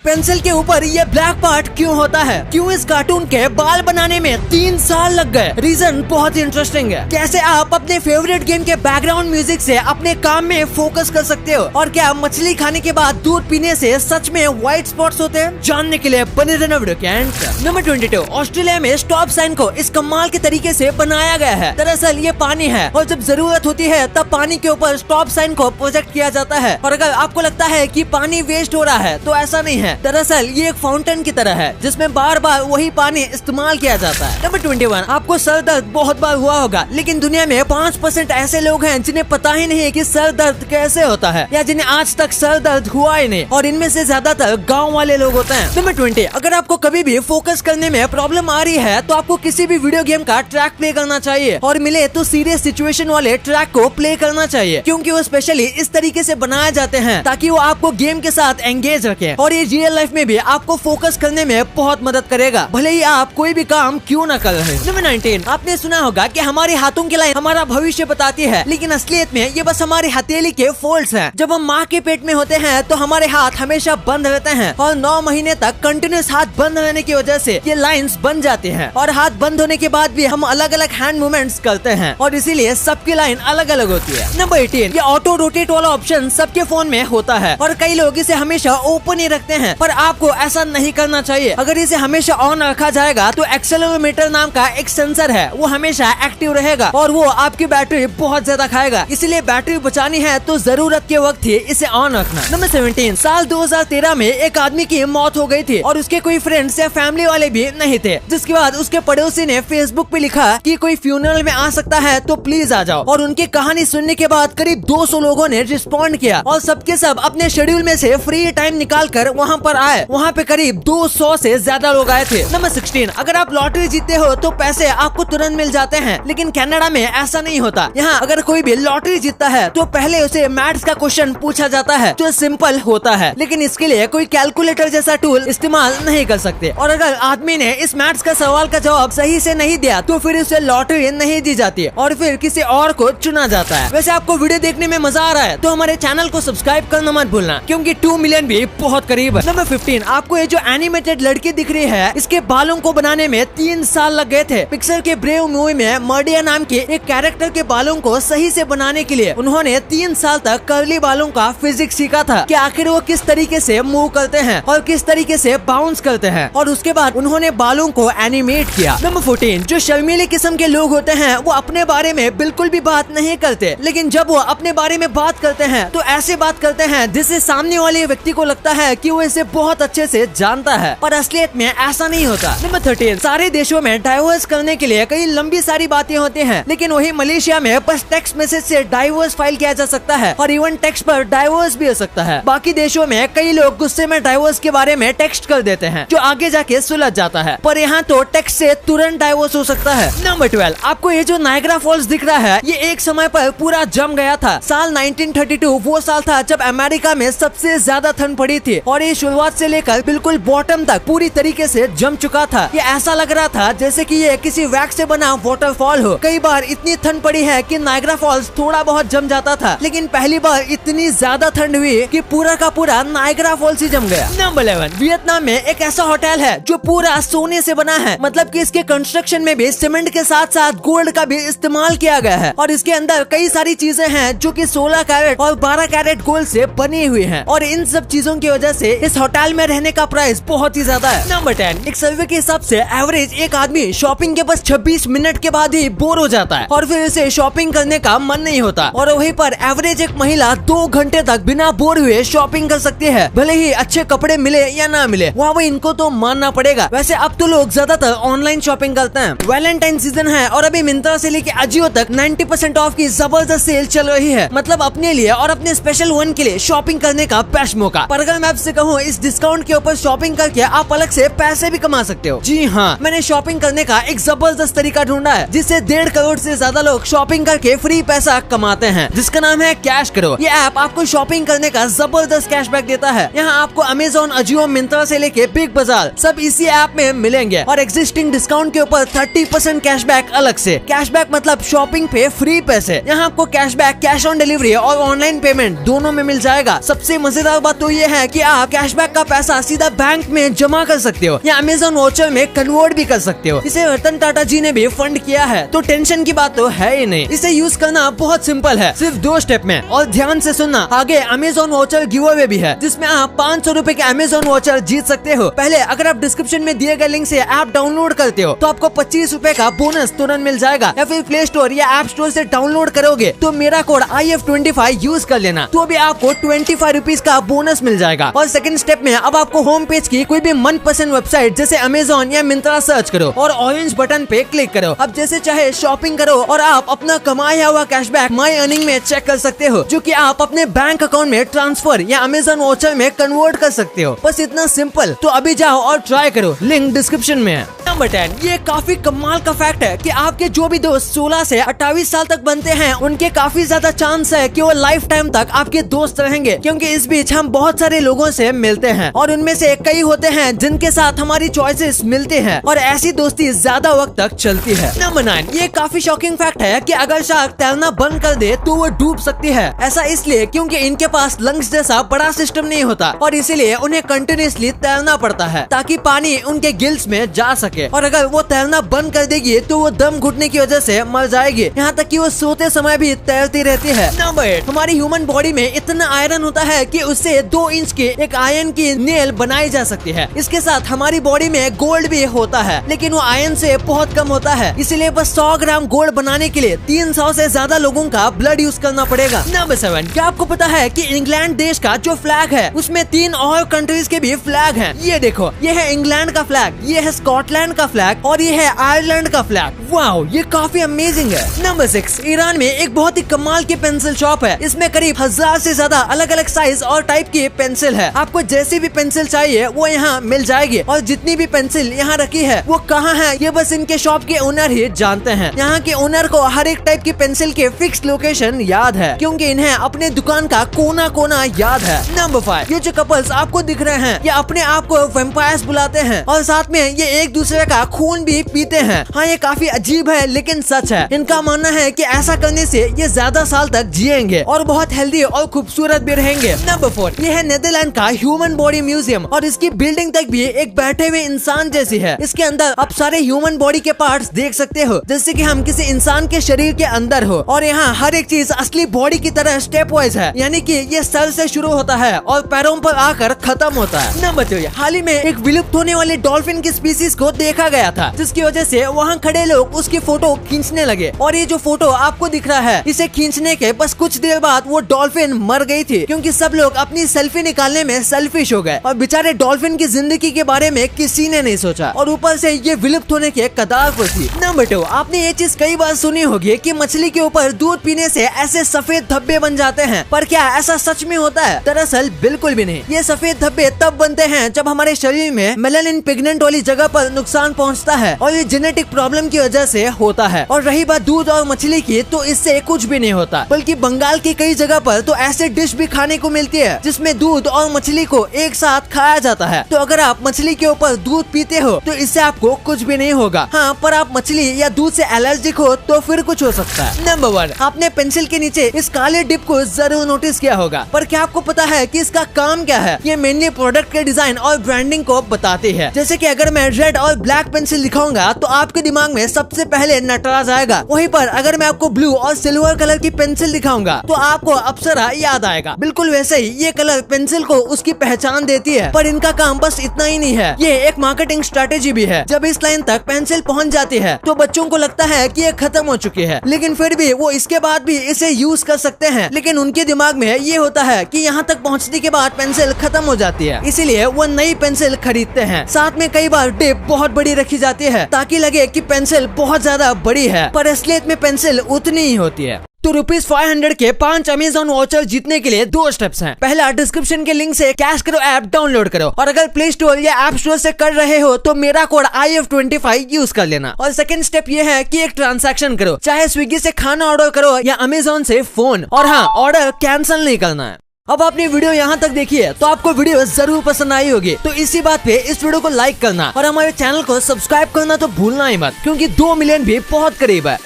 Pencil के ऊपर ये ब्लैक पार्ट क्यों होता है? क्यों इस कार्टून के बाल बनाने में 3 साल लग गए? रीजन बहुत इंटरेस्टिंग है। कैसे आप अपने फेवरेट गेम के बैकग्राउंड म्यूजिक से अपने काम में फोकस कर सकते हो? और क्या मछली खाने के बाद दूध पीने से सच में व्हाइट स्पॉट्स होते हैं? जानने के लिए बने रहना वीडियो के एंड तक। नंबर 22, ऑस्ट्रेलिया में स्टॉप साइन को इस कमाल के तरीके से बनाया गया है। दरअसल ये पानी है और जब जरूरत होती है तब पानी के ऊपर स्टॉप साइन को प्रोजेक्ट किया जाता है। और अगर आपको लगता है कि पानी वेस्ट हो रहा है तो ऐसा नहीं है। दरअसल ये एक फाउंटेन की तरह है जिसमें बार बार वही पानी इस्तेमाल किया जाता है। नंबर 21, आपको सर दर्द बहुत बार हुआ होगा, लेकिन दुनिया में 5% ऐसे लोग हैं जिन्हें पता ही नहीं कि सर दर्द कैसे होता है या जिन्हें आज तक सर दर्द हुआ ही नहीं, और इनमें से ज्यादातर गाँव वाले लोग होते हैं। नंबर 20, अगर आपको कभी भी फोकस करने में प्रॉब्लम आ रही है तो आपको किसी भी वीडियो गेम का ट्रैक प्ले करना चाहिए, और मिले तो सीरियस सिचुएशन वाले ट्रैक को प्ले करना चाहिए, क्योंकि वो स्पेशली इस तरीके से बनाए जाते हैं ताकि वो आपको गेम के साथ एंगेज रखे, और ये रियल लाइफ में भी आपको फोकस करने में बहुत मदद करेगा, भले ही आप कोई भी काम क्यों न कर रहे। नंबर 19, आपने सुना होगा कि हमारे हाथों की लाइन हमारा भविष्य बताती है, लेकिन असलियत में ये बस हमारी हथेली के फोल्ड्स हैं। जब हम माँ के पेट में होते हैं तो हमारे हाथ हमेशा बंद रहते हैं, और 9 महीने तक कंटिन्यूस हाथ बंद रहने की वजह से ये लाइंस बन जाती हैं, और हाथ बंद होने के बाद भी हम अलग अलग हैंड मूवमेंट्स करते हैं, और इसीलिए सबकी लाइन अलग अलग होती है। नंबर 18, ये ऑटो रोटेट वाला ऑप्शन सबके फोन में होता है, और कई लोग इसे हमेशा ओपन ही रखते हैं, पर आपको ऐसा नहीं करना चाहिए। अगर इसे हमेशा ऑन रखा जाएगा तो एक्सेलेरोमीटर नाम का एक सेंसर है, वो हमेशा एक्टिव रहेगा और वो आपकी बैटरी बहुत ज्यादा खाएगा, इसलिए बैटरी बचानी है तो जरूरत के वक्त ही इसे ऑन रखना। नंबर 17, साल 2013 में एक आदमी की मौत हो गई थी और उसके कोई फ्रेंड्स या फैमिली वाले भी नहीं थे, जिसके बाद उसके पड़ोसी ने फेसबुक पे लिखा कि कोई फ्यूनरल में आ सकता है तो प्लीज आ जाओ, और उनकी कहानी सुनने के बाद करीब 200 लोगों ने रिस्पॉन्ड किया, और सबके सब अपने शेड्यूल में से फ्री टाइम निकाल कर वहाँ पर आए। वहाँ पे करीब 200 से ज्यादा लोग आए थे। नंबर 16, अगर आप लॉटरी जीतते हो तो पैसे आपको तुरंत मिल जाते हैं, लेकिन कनाडा में ऐसा नहीं होता। यहाँ अगर कोई भी लॉटरी जीतता है तो पहले उसे मैथ्स का क्वेश्चन पूछा जाता है जो सिंपल होता है, लेकिन इसके लिए कोई कैलकुलेटर जैसा टूल इस्तेमाल नहीं कर सकते, और अगर आदमी ने इस मैथ्स का सवाल का जवाब सही से नहीं दिया तो फिर उसे लॉटरी नहीं दी जाती और फिर किसी और को चुना जाता है। वैसे आपको वीडियो देखने में मजा आ रहा है तो हमारे चैनल को सब्सक्राइब करना मत भूलना, क्योंकि 2 मिलियन भी बहुत करीब है। नंबर 15, आपको ये जो एनिमेटेड लड़की दिख रही है, इसके बालों को बनाने में 3 साल लग गए थे। पिक्सर के ब्रेव मूवी में मर्डिया नाम के एक कैरेक्टर के बालों को सही से बनाने के लिए उन्होंने 3 साल तक कर्ली बालों का फिजिक्स सीखा था कि आखिर वो किस तरीके से मूव करते हैं और किस तरीके से बाउंस करते हैं, और उसके बाद उन्होंने बालों को एनिमेट किया। नंबर 14, जो शर्मीले किस्म के लोग होते हैं वो अपने बारे में बिल्कुल भी बात नहीं करते, लेकिन जब वो अपने बारे में बात करते हैं तो ऐसे बात करते हैं जिससे सामने वाले व्यक्ति को लगता है कि वो इसे बहुत अच्छे से जानता है, पर असलियत में ऐसा नहीं होता। नंबर 13, सारे देशों में डाइवोर्स करने के लिए कई लंबी सारी बातें होती हैं, लेकिन वही मलेशिया में बस टेक्स्ट मैसेज से डाइवोर्स फाइल किया जा सकता है, और इवन टेक्स्ट पर डाइवोर्स भी हो सकता है। बाकी देशों में कई लोग गुस्से में डाइवोर्स के बारे में टेक्स्ट कर देते हैं जो आगे जाके सुलझ जाता है, पर यहाँ तो टेक्स्ट से तुरंत डाइवोर्स हो सकता है। नंबर 12, आपको ये जो नायग्रा फॉल्स दिख रहा है ये एक समय पर पूरा जम गया था। साल 1932 वो साल था जब अमेरिका में सबसे ज्यादा ठंड पड़ी थी, और ये शुरुआत से लेकर बिल्कुल बॉटम तक पूरी तरीके से जम चुका था। ये ऐसा लग रहा था जैसे कि ये किसी वैक्स से बना वाटरफॉल हो। कई बार इतनी ठंड पड़ी है कि नायग्रा फॉल्स थोड़ा बहुत जम जाता था, लेकिन पहली बार इतनी ज्यादा ठंड हुई कि पूरा का पूरा नायग्रा फॉल्स ही जम गया। नंबर 11, वियतनाम में एक ऐसा होटल है जो पूरा सोने से बना है, मतलब कि इसके कंस्ट्रक्शन में भी सीमेंट के साथ साथ गोल्ड का भी इस्तेमाल किया गया है, और इसके अंदर कई सारी चीजें हैं जो कि 16 कैरेट और 12 कैरेट गोल्ड से बनी हुई हैं, और इन सब चीजों की वजह से इस होटल में रहने का प्राइस बहुत ही ज्यादा है। नंबर 10, एक सर्वे के हिसाब से एवरेज एक आदमी शॉपिंग के बस 26 मिनट के बाद ही बोर हो जाता है, और फिर इसे शॉपिंग करने का मन नहीं होता, और वहीं पर एवरेज एक महिला 2 घंटे तक बिना बोर हुए शॉपिंग कर सकती है, भले ही अच्छे कपड़े मिले या ना मिले, वहाँ इनको तो मानना पड़ेगा। वैसे अब तो लोग ज्यादातर ऑनलाइन शॉपिंग करते हैं। वैलेंटाइन सीजन है और अभी मिंत्रा से लेके अजियो तक 90% ऑफ की जबरदस्त सेल चल रही है, मतलब अपने लिए और अपने स्पेशल वन के लिए शॉपिंग करने का बेस्ट मौका। पर अगर मैं आपसे कहूँ इस डिस्काउंट के ऊपर शॉपिंग करके आप अलग से पैसे भी कमा सकते हो। जी हाँ, मैंने शॉपिंग करने का एक जबरदस्त तरीका ढूंढा है जिससे 1.5 करोड़ से ज्यादा लोग शॉपिंग करके फ्री पैसा कमाते हैं, जिसका नाम है कैश करो। ये ऐप आपको शॉपिंग करने का जबरदस्त कैशबैक देता है। यहाँ आपको अमेजोन, अजियो, मिंत्रा से लेके बिग बाजार सब इसी ऐप में मिलेंगे, और एग्जिस्टिंग डिस्काउंट के ऊपर 30% कैशबैक अलग से। कैशबैक मतलब शॉपिंग पे फ्री पैसे। यहाँ आपको कैशबैक कैश ऑन डिलीवरी और ऑनलाइन पेमेंट दोनों में मिल जाएगा। सबसे मजेदार बात तो ये है कि आप कैश कैशबैक का पैसा सीधा बैंक में जमा कर सकते हो या अमेजोन वाउचर में कन्वर्ट भी कर सकते हो। इसे रतन टाटा जी ने भी फंड किया है, तो टेंशन की बात तो है ही नहीं। इसे यूज करना बहुत सिंपल है, सिर्फ 2 स्टेप में। और ध्यान से सुनना, आगे अमेजोन वाउचर गिव अवे भी है जिसमें आप 500 रुपए के अमेजोन वाउचर जीत सकते हो। पहले अगर आप डिस्क्रिप्शन में दिए गए लिंक से ऐप डाउनलोड करते हो तो आपको 25 रुपए का बोनस तुरंत मिल जाएगा, या फिर प्ले स्टोर या ऐप स्टोर से डाउनलोड करोगे तो मेरा कोड IF25 यूज कर लेना, तो भी आपको 25 रुपीज का बोनस मिल जाएगा। और सेकंड स्टेप में अब आपको होम पेज की कोई भी मनपसंद वेबसाइट जैसे अमेजोन या मिंत्रा सर्च करो और ऑरेंज बटन पे क्लिक करो। अब जैसे चाहे शॉपिंग करो और आप अपना कमाया हुआ कैशबैक माई अर्निंग में चेक कर सकते हो, जो कि आप अपने बैंक अकाउंट में ट्रांसफर या अमेजोन वाउचर में कन्वर्ट कर सकते हो। बस इतना सिंपल। तो अभी जाओ और ट्राई करो, लिंक डिस्क्रिप्शन में है। नंबर 10, ये काफी कमाल का फैक्ट है कि आपके जो भी दोस्त 16 से 28 साल तक बनते हैं उनके काफी ज्यादा चांस है कि वो लाइफ टाइम तक आपके दोस्त रहेंगे, क्योंकि इस बीच हम बहुत सारे लोगों से मिलते हैं और उनमें से कई होते हैं जिनके साथ हमारी चॉइसेस मिलती हैं और ऐसी दोस्ती ज्यादा वक्त तक चलती है। नंबर 9, ये काफी शॉकिंग फैक्ट है कि अगर शार्क तैरना बंद कर दे तो वो डूब सकती है। ऐसा इसलिए क्योंकि इनके पास लंग्स जैसा बड़ा सिस्टम नहीं होता और इसीलिए उन्हें कंटिन्यूअसली तैरना पड़ता है ताकि पानी उनके गिल्स में जा सके, और अगर वो तैरना बंद कर देगी तो वो दम घुटने की वजह से मर जाएगी। यहाँ तक कि वो सोते समय भी तैरती रहती है। नंबर 8, हमारी ह्यूमन बॉडी में इतना आयरन होता है कि उससे 2 इंच की एक आयरन की नेल बनाई जा सकती है। इसके साथ हमारी बॉडी में गोल्ड भी होता है, लेकिन वो आयरन से बहुत कम होता है, इसलिए बस 100 ग्राम गोल्ड बनाने के लिए 300 से ज्यादा लोगों का ब्लड यूज करना पड़ेगा। नंबर 7, क्या आपको पता है कि इंग्लैंड देश का जो फ्लैग है उसमें 3 और कंट्रीज के भी फ्लैग हैं। ये देखो, ये है इंग्लैंड का फ्लैग, ये है स्कॉटलैंड का फ्लैग और ये है आयरलैंड का फ्लैग। वाओ, ये काफी अमेजिंग है। नंबर 6, ईरान में एक बहुत ही कमाल की पेंसिल शॉप है। इसमें करीब 1000 से ज्यादा अलग अलग साइज और टाइप की पेंसिल है। आपको जैसी भी पेंसिल चाहिए वो यहाँ मिल जाएगी, और जितनी भी पेंसिल यहाँ रखी है वो कहाँ है ये बस इनके शॉप के ओनर ही जानते हैं। यहाँ के ओनर को हर एक टाइप की पेंसिल के फिक्स लोकेशन याद है, क्योंकि इन्हें अपने दुकान का कोना कोना याद है। नंबर 5, ये जो कपल्स आपको दिख रहे हैं ये अपने आप को वैम्पायर्स बुलाते हैं और साथ में ये एक दूसरे का खून भी पीते हैं। हाँ, ये काफी अजीब है लेकिन सच है। इनका मानना है कि ऐसा करने से ये ज्यादा साल तक जिएंगे और बहुत हेल्दी और खूबसूरत भी रहेंगे। नंबर 4, ये है नीदरलैंड का ह्यूमन बॉडी म्यूजियम और इसकी बिल्डिंग तक भी एक बैठे हुए इंसान जैसी है। इसके अंदर आप सारे ह्यूमन बॉडी के पार्ट्स देख सकते हो, जैसे कि हम किसी इंसान के शरीर के अंदर हो, और यहाँ हर एक चीज असली बॉडी की तरह स्टेप वाइज है, यानी कि ये सर से शुरू होता है और पैरों पर आकर खत्म होता है। नंबर 3, हाल ही में एक विलुप्त होने वाले डॉल्फिन की स्पीसीज को देखा गया था, जिसकी वजह से वहाँ खड़े लोग उसकी फोटो खींचने लगे, और ये जो फोटो आपको दिख रहा है इसे खींचने के बस कुछ देर बाद वो डॉल्फिन मर गई थी, क्योंकि सब लोग अपनी सेल्फी निकालने में सेल्फिश हो गए और बेचारे डॉल्फिन की जिंदगी के बारे में किसी ने नहीं सोचा, और ऊपर से ये विलुप्त होने के कगार पर थी। नंबर 2, आपने ये चीज कई बार सुनी होगी कि मछली के ऊपर दूध पीने से ऐसे सफेद धब्बे बन जाते हैं, पर क्या ऐसा सच में होता है? दरअसल बिल्कुल भी नहीं। ये सफेद धब्बे तब बनते हैं जब हमारे शरीर में मेलानिन पिगमेंट वाली जगह पर नुकसान पहुंचता है, और ये जेनेटिक प्रॉब्लम की वजह से होता है। और रही बात दूध और मछली की, तो इससे कुछ भी नहीं होता, बल्कि बंगाल की कई जगह पर तो ऐसे डिश भी खाने को मिलती है जिसमें दूध और मछली को एक साथ खाया जाता है। तो अगर आप मछली के ऊपर दूध पीते हो तो इससे आपको कुछ भी नहीं होगा। हाँ, पर आप मछली या दूध से एलर्जिक हो तो फिर कुछ हो सकता है। नंबर 1, आपने पेंसिल के नीचे इस काले डिप को जरूर नोटिस किया होगा, पर क्या आपको पता है कि इसका काम क्या है? ये मेनली प्रोडक्ट के डिजाइन और ब्रांडिंग को बताती है। जैसे कि अगर मैं रेड और ब्लैक पेंसिल दिखाऊंगा तो आपके दिमाग में सबसे पहले नटराज आएगा, वहीं पर अगर मैं आपको ब्लू और सिल्वर कलर की पेंसिल दिखाऊंगा तो आपको अप्सरा याद आएगा। बिल्कुल वैसे ही ये कलर पेंसिल को उसकी पहचान देती है, पर इनका काम बस इतना ही नहीं है, ये एक मार्केटिंग स्ट्रेटेजी भी है। जब इस लाइन तक पेंसिल पहुंच जाती है तो बच्चों को लगता है कि ये खत्म हो चुकी है, लेकिन फिर भी वो इसके बाद भी इसे यूज कर सकते हैं। लेकिन उनके दिमाग में ये होता है कि यहाँ तक पहुँचने के बाद पेंसिल खत्म हो जाती है, इसीलिए वो नई पेंसिल खरीदते हैं। साथ में कई बार डिप बहुत बड़ी रखी जाती है ताकि लगे कि पेंसिल बहुत ज्यादा बड़ी है, पर असलियत में पेंसिल उतनी ही होती है। तो ₹500 के 5 अमेजोन वाउचर जीतने के लिए 2 स्टेप्स हैं। पहला, डिस्क्रिप्शन के लिंक से कैश करो ऐप डाउनलोड करो, और अगर प्ले स्टोर या ऐप स्टोर से कर रहे हो तो मेरा कोड IF25 यूज कर लेना। और सेकंड स्टेप ये है कि एक ट्रांजैक्शन करो, चाहे स्विगी से खाना ऑर्डर करो या अमेजोन से फोन, और हाँ, ऑर्डर कैंसिल नहीं करना है। अब आपने वीडियो यहाँ तक देखी है तो आपको वीडियो जरूर पसंद आई होगी, तो इसी बात पे इस वीडियो को लाइक करना और हमारे चैनल को सब्सक्राइब करना तो भूलना ही मत, क्योंकि 2 मिलियन भी बहुत करीब है।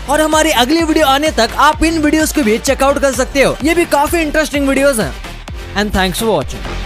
और हमारी अगली वीडियो आने तक आप इन वीडियोस को भी चेकआउट कर सकते हो। ये भी काफी इंटरेस्टिंग वीडियोस हैं। And thanks for watching.